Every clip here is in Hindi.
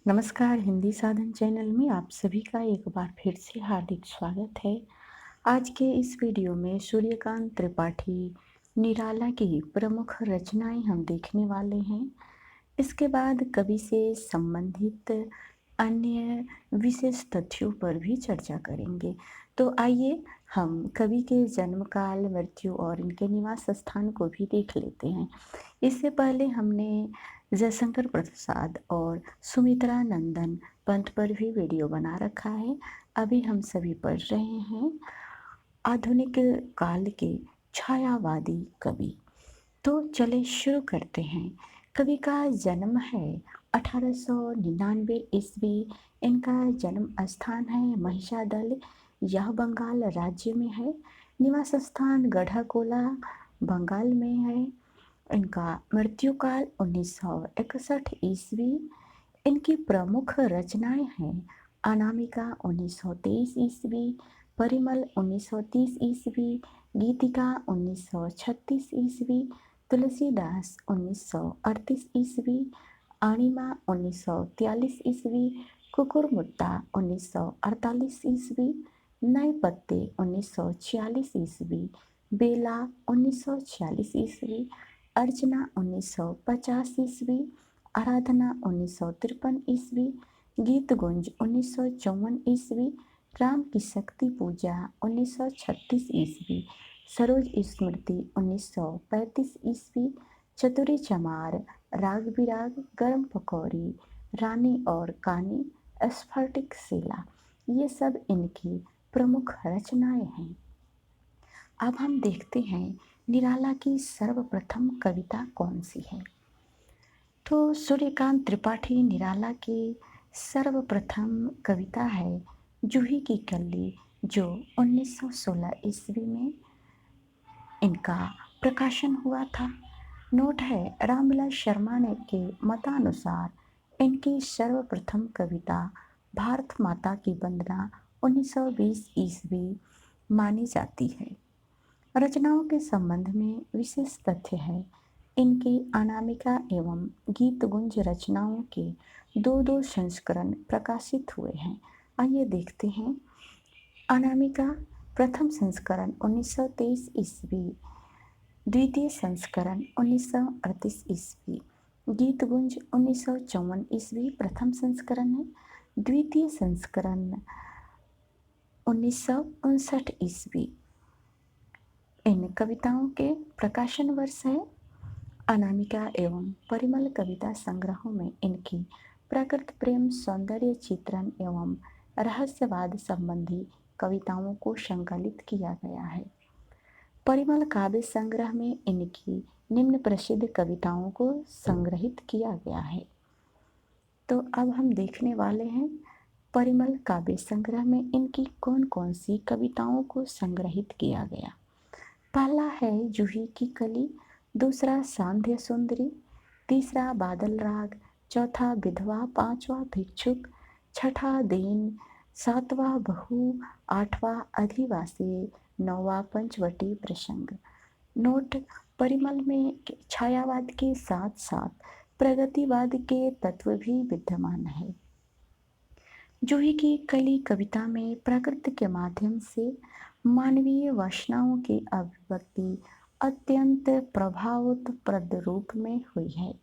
नमस्कार। हिंदी साधन चैनल में आप सभी का एक बार फिर से हार्दिक स्वागत है। आज के इस वीडियो में सूर्यकांत त्रिपाठी निराला की प्रमुख रचनाएं हम देखने वाले हैं। इसके बाद कवि से संबंधित अन्य विशेष तथ्यों पर भी चर्चा करेंगे। तो आइए हम कवि के जन्म काल, मृत्यु और इनके निवास स्थान को भी देख लेते हैं। इससे पहले हमने जयशंकर प्रसाद और सुमित्रा नंदन पंत पर भी वीडियो बना रखा है। अभी हम सभी पढ़ रहे हैं आधुनिक काल के छायावादी कवि। तो चले शुरू करते हैं। कवि का जन्म है 1899 ईस्वी। इनका जन्म स्थान है महिषादल, यह बंगाल राज्य में है। निवास स्थान गढ़ाकोला बंगाल में है। इनका मृत्यु काल 1961 ईस्वी। इनकी प्रमुख रचनाएं हैं अनामिका 1923 ईस्वी, परिमल 1930 ईस्वी, गीतिका 1936 ईस्वी, तुलसीदास 1938 ईस्वी, अणिमा 1943 ईस्वी, कुकुरमुत्ता 1948 ईस्वी, नए पत्ते 1946 ईस्वी, बेला 1946 ईस्वी, अर्चना 1950 ईस्वी, आराधना 1953 ईस्वी, गीत गुंज 1954 ईस्वी, राम की शक्ति पूजा 1936 ईस्वी, सरोज स्मृति 1935 ईस्वी, चतुरी चमार, राग बिराग, गरम पकौड़ी, रानी और कानी, स्फटिक शिला, ये सब इनकी प्रमुख रचनाएं हैं। अब हम देखते हैं निराला की सर्वप्रथम कविता कौन सी है। तो सूर्यकांत त्रिपाठी निराला की सर्वप्रथम कविता है जूही की कली, जो 1916 ईस्वी में इनका प्रकाशन हुआ था। नोट है, रामविलास शर्मा ने के मतानुसार इनकी सर्वप्रथम कविता भारत माता की वंदना 1920 ईस्वी मानी जाती है। रचनाओं के संबंध में विशेष तथ्य है, इनकी अनामिका एवं गीतगुंज रचनाओं के दो दो संस्करण प्रकाशित हुए हैं। आइए देखते हैं। अनामिका प्रथम संस्करण 1923 ईस्वी, द्वितीय संस्करण 1938 ईस्वी, गीतगुंज 1954 ईस्वी प्रथम संस्करण है। द्वितीय संस्करण 1959 ईस्वी। इन कविताओं के प्रकाशन वर्ष है। अनामिका एवं परिमल कविता संग्रहों में इनकी प्रकृति प्रेम, सौंदर्य चित्रण एवं रहस्यवाद संबंधी कविताओं को संकलित किया गया है। परिमल काव्य संग्रह में इनकी निम्न प्रसिद्ध कविताओं को संग्रहित किया गया है। तो अब हम देखने वाले हैं परिमल काव्य संग्रह में इनकी कौन कौन सी कविताओं को संग्रहित किया गया। पहला है जूही की कली, दूसरा सांध्य सुंदरी, तीसरा बादल राग, चौथा विधवा, पांचवा भिक्षुक, छठा दीन, सातवां बहू, आठवां अधिवासी, नौवां पंचवटी प्रसंग। नोट, परिमल में छायावाद के साथ साथ प्रगतिवाद के तत्व भी विद्यमान है। जूही की कली कविता में प्रकृति के माध्यम से मानवीय वासनाओं की अभिव्यक्ति अत्यंत प्रभावप्रद रूप में हुई है।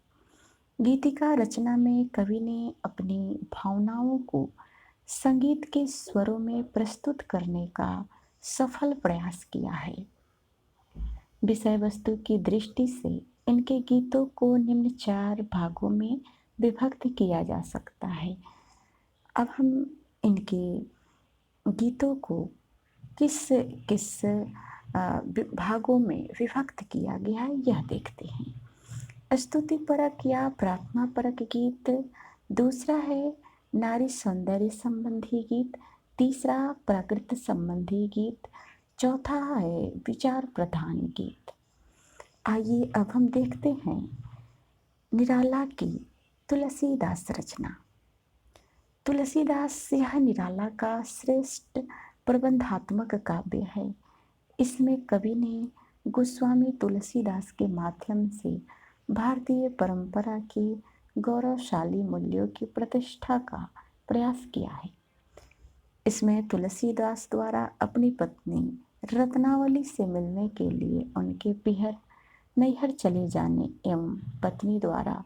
गीतिका रचना में कवि ने अपनी भावनाओं को संगीत के स्वरों में प्रस्तुत करने का सफल प्रयास किया है। विषय वस्तु की दृष्टि से इनके गीतों को निम्न 4 भागों में विभक्त किया जा सकता है। अब हम इनके गीतों को किस किस भागों में विभक्त किया गया है, यह देखते हैं। स्तुति परक या प्रार्थना परक गीत, दूसरा है नारी सौंदर्य संबंधी गीत, तीसरा प्रकृति संबंधी गीत, चौथा है विचार प्रधान गीत। आइए अब हम देखते हैं निराला की तुलसीदास रचना। तुलसीदास यह निराला का श्रेष्ठ प्रबंधात्मक काव्य है। इसमें कवि ने गोस्वामी तुलसीदास के माध्यम से भारतीय परंपरा के गौरवशाली मूल्यों की प्रतिष्ठा का प्रयास किया है। इसमें तुलसीदास द्वारा अपनी पत्नी रत्नावली से मिलने के लिए उनके पिहर नैहर चले जाने एवं पत्नी द्वारा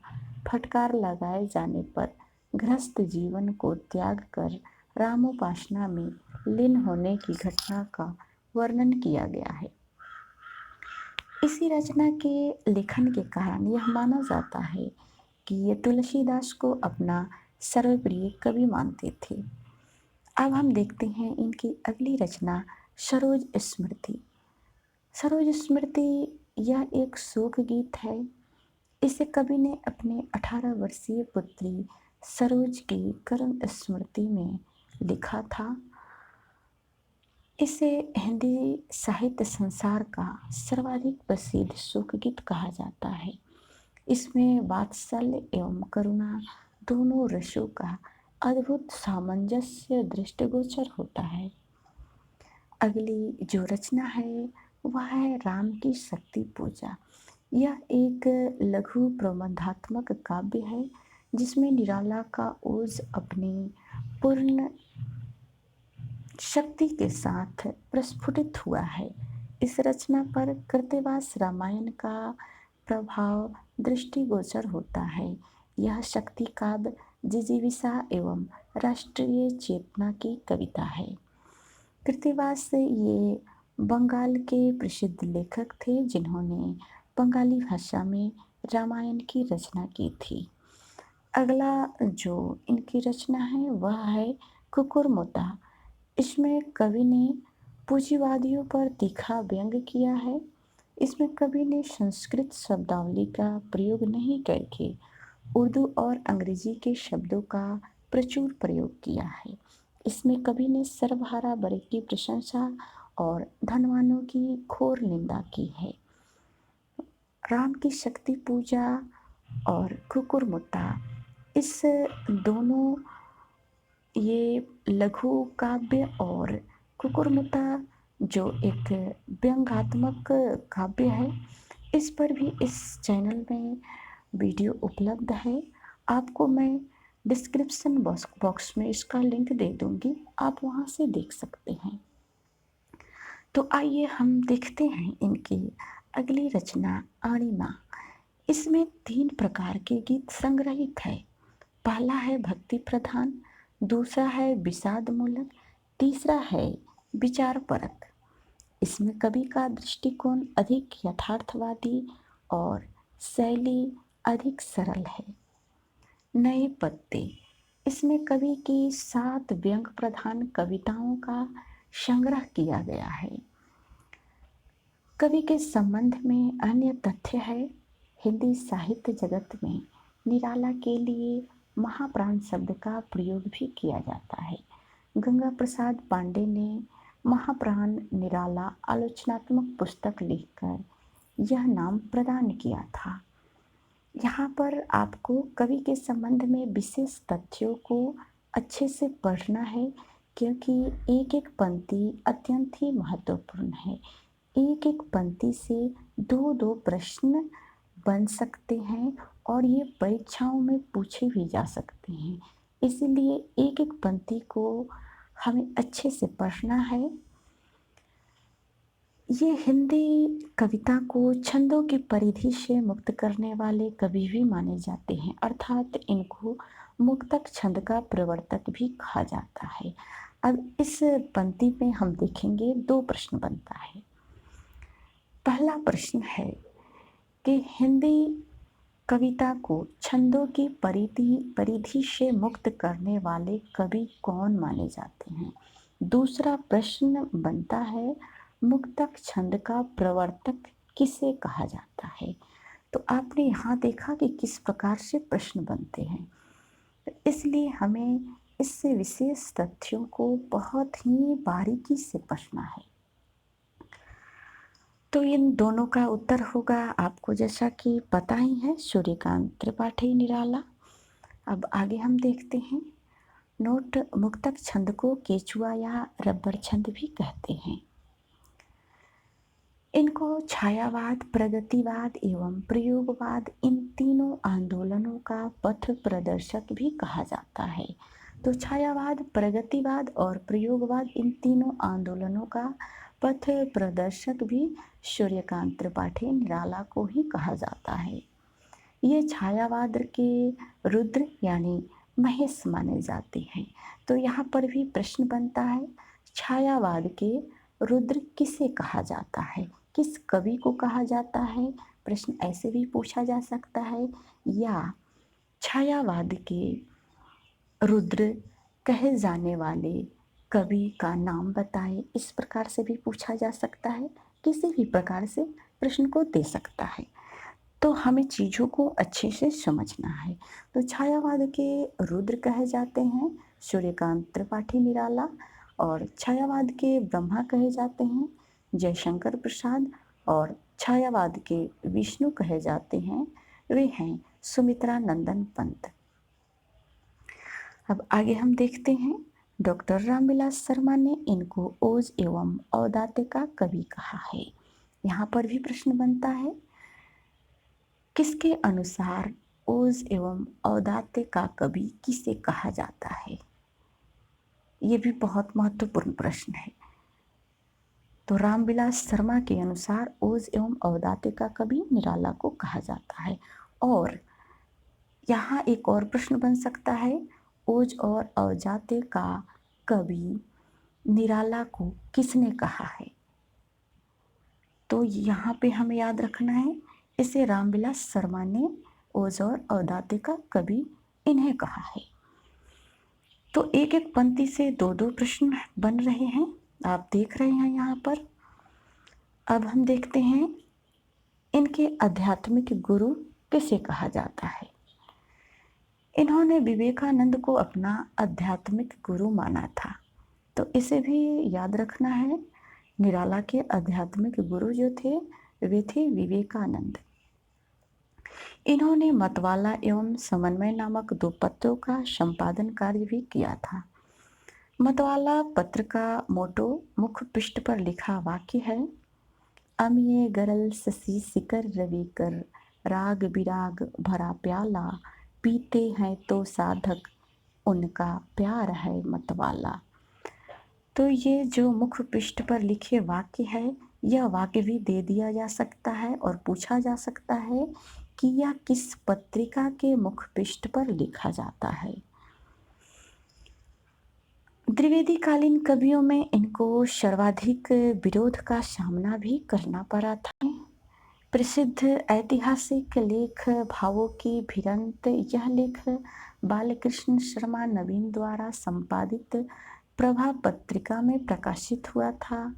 फटकार लगाए जाने पर गृहस्थ जीवन को त्याग कर रामोपासना में लीन होने की घटना का वर्णन किया गया है। इसी रचना के लेखन के कारण यह माना जाता है कि ये तुलसीदास को अपना सर्वप्रिय कवि मानते थे। अब हम देखते हैं इनकी अगली रचना सरोज स्मृति। सरोज स्मृति यह एक शोक गीत है। इसे कवि ने अपने 18 वर्षीय पुत्री सरोज की करुण स्मृति में लिखा था। इसे हिंदी साहित्य संसार का सर्वाधिक प्रसिद्ध शोक गीत कहा जाता है। इसमें वात्सल्य एवं करुणा दोनों रसों का अद्भुत सामंजस्य दृष्टिगोचर होता है। अगली जो रचना है वह है राम की शक्ति पूजा। यह एक लघु प्रबंधात्मक काव्य है जिसमें निराला का ओज अपनी पूर्ण शक्ति के साथ प्रस्फुटित हुआ है। इस रचना पर कृतिवास रामायण का प्रभाव दृष्टिगोचर होता है। यह शक्ति काव्य जिजीविषा एवं राष्ट्रीय चेतना की कविता है। कृतिवास ये बंगाल के प्रसिद्ध लेखक थे जिन्होंने बंगाली भाषा में रामायण की रचना की थी। अगला जो इनकी रचना है वह है कुकुरमुत्ता। इसमें कवि ने पूंजीवादियों पर तीखा व्यंग किया है। इसमें कवि ने संस्कृत शब्दावली का प्रयोग नहीं करके उर्दू और अंग्रेजी के शब्दों का प्रचुर प्रयोग किया है। इसमें कवि ने सर्वहारा वर्ग की प्रशंसा और धनवानों की घोर निंदा की है। राम की शक्ति पूजा और कुकुरमुत्ता इस दोनों ये लघु काव्य और कुकुरमुत्ता जो एक व्यंग्यात्मक काव्य है, इस पर भी इस चैनल में वीडियो उपलब्ध है। आपको मैं डिस्क्रिप्शन बॉक्स में इसका लिंक दे दूंगी, आप वहाँ से देख सकते हैं। तो आइए हम देखते हैं इनकी अगली रचना अणिमा। इसमें 3 प्रकार के गीत संग्रहित है। पहला है भक्ति प्रधान, दूसरा है विषाद मूलक, तीसरा है विचार परक। इसमें कवि का दृष्टिकोण अधिक यथार्थवादी और शैली अधिक सरल है। नए पत्ते, इसमें कवि की 7 व्यंग प्रधान कविताओं का संग्रह किया गया है। कवि के संबंध में अन्य तथ्य है। हिंदी साहित्य जगत में निराला के लिए महाप्राण शब्द का प्रयोग भी किया जाता है। गंगा प्रसाद पांडे ने महाप्राण निराला आलोचनात्मक पुस्तक लिखकर यह नाम प्रदान किया था। यहाँ पर आपको कवि के संबंध में विशेष तथ्यों को अच्छे से पढ़ना है, क्योंकि एक एक पंक्ति अत्यंत ही महत्वपूर्ण है। एक एक पंक्ति से 2-2 प्रश्न बन सकते हैं और ये परीक्षाओं में पूछे भी जा सकते हैं। इसीलिए एक एक पंक्ति को हमें अच्छे से पढ़ना है। ये हिंदी कविता को छंदों की परिधि से मुक्त करने वाले कवि भी माने जाते हैं, अर्थात इनको मुक्तक छंद का प्रवर्तक भी कहा जाता है। अब इस पंक्ति में हम देखेंगे 2 प्रश्न बनता है। पहला प्रश्न है कि हिंदी कविता को छंदों की परिधि से मुक्त करने वाले कवि कौन माने जाते हैं। दूसरा प्रश्न बनता है मुक्तक छंद का प्रवर्तक किसे कहा जाता है। तो आपने यहाँ देखा कि किस प्रकार से प्रश्न बनते हैं, इसलिए हमें इससे विशेष तथ्यों को बहुत ही बारीकी से पढ़ना है। तो इन दोनों का उत्तर होगा आपको जैसा कि पता ही है, सूर्यकांत त्रिपाठी निराला। अब आगे हम देखते हैं। नोट, मुक्तक छंद को केचुआ या रबर छंद भी कहते हैं। इनको छायावाद, प्रगतिवाद एवं प्रयोगवाद, इन तीनों आंदोलनों का पथ प्रदर्शक भी कहा जाता है। तो छायावाद, प्रगतिवाद और प्रयोगवाद, इन तीनों आंदोलनों का पथ प्रदर्शक भी सूर्यकांत त्रिपाठी निराला को ही कहा जाता है। ये छायावाद के रुद्र यानी महेश माने जाते हैं। तो यहाँ पर भी प्रश्न बनता है, छायावाद के रुद्र किसे कहा जाता है, किस कवि को कहा जाता है। प्रश्न ऐसे भी पूछा जा सकता है, या छायावाद के रुद्र कहे जाने वाले कवि का नाम बताए, इस प्रकार से भी पूछा जा सकता है। किसी भी प्रकार से प्रश्न को दे सकता है। तो हमें चीज़ों को अच्छे से समझना है। तो छायावाद के रुद्र कहे जाते हैं सूर्यकांत त्रिपाठी निराला, और छायावाद के ब्रह्मा कहे जाते हैं जयशंकर प्रसाद, और छायावाद के विष्णु कहे जाते हैं, वे हैं सुमित्रा नंदन पंत। अब आगे हम देखते हैं, डॉक्टर रामविलास शर्मा ने इनको ओज एवं औदात्य का कवि कहा है। यहाँ पर भी प्रश्न बनता है, किसके अनुसार ओज एवं औदात्य का कवि किसे कहा जाता है। ये भी बहुत महत्वपूर्ण प्रश्न है। तो रामविलास शर्मा के अनुसार ओज एवं औदात्य का कवि निराला को कहा जाता है। और यहाँ एक और प्रश्न बन सकता है, ओज और औदात्य का कवि निराला को किसने कहा है। तो यहाँ पे हमें याद रखना है, इसे रामविलास शर्मा ने ओज और औदात्य का कवि इन्हें कहा है। तो एक एक पंक्ति से दो दो प्रश्न बन रहे हैं, आप देख रहे हैं यहाँ पर। अब हम देखते हैं, इनके आध्यात्मिक गुरु किसे कहा जाता है। इन्होंने विवेकानंद को अपना आध्यात्मिक गुरु माना था। तो इसे भी याद रखना है, निराला के आध्यात्मिक गुरु जो थे वे थे विवेकानंद। इन्होंने मतवाला एवं समन्वय नामक दो पत्रों का संपादन कार्य भी किया था। मतवाला पत्र का मोटो मुख्य पृष्ठ पर लिखा वाक्य है, अमिये गरल शशि शिकर रवि कर, राग विराग भरा प्याला, पीते हैं तो साधक उनका प्यार है मतवाला। तो ये जो मुख्य पृष्ठ पर लिखे वाक्य है, यह वाक्य भी दे दिया जा सकता है और पूछा जा सकता है कि यह किस पत्रिका के मुख्य पृष्ठ पर लिखा जाता है। द्विवेदी कालीन कवियों में इनको सर्वाधिक विरोध का सामना भी करना पड़ा था। प्रसिद्ध ऐतिहासिक लेख भावों की भिरंत, यह लेख बालकृष्ण शर्मा नवीन द्वारा संपादित प्रभा पत्रिका में प्रकाशित हुआ था,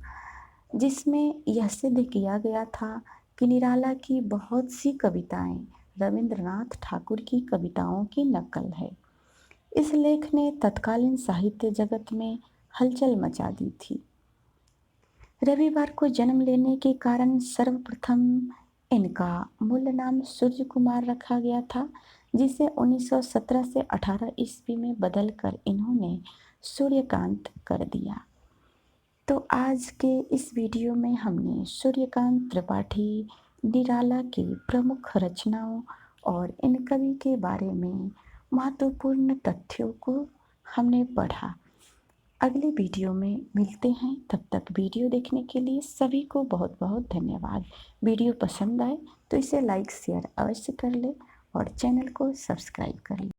जिसमें यह सिद्ध किया गया था कि निराला की बहुत सी कविताएं रविंद्रनाथ ठाकुर की कविताओं की नकल है। इस लेख ने तत्कालीन साहित्य जगत में हलचल मचा दी थी। रविवार को जन्म लेने के कारण सर्वप्रथम इनका मूल नाम सूर्य कुमार रखा गया था, जिसे 1917 से 18 ईस्वी में बदलकर इन्होंने सूर्यकांत कर दिया। तो आज के इस वीडियो में हमने सूर्यकांत त्रिपाठी निराला की प्रमुख रचनाओं और इन कवि के बारे में महत्वपूर्ण तथ्यों को हमने पढ़ा। अगले वीडियो में मिलते हैं, तब तक वीडियो देखने के लिए सभी को बहुत बहुत धन्यवाद। वीडियो पसंद आए तो इसे लाइक शेयर अवश्य कर ले और चैनल को सब्सक्राइब कर ले।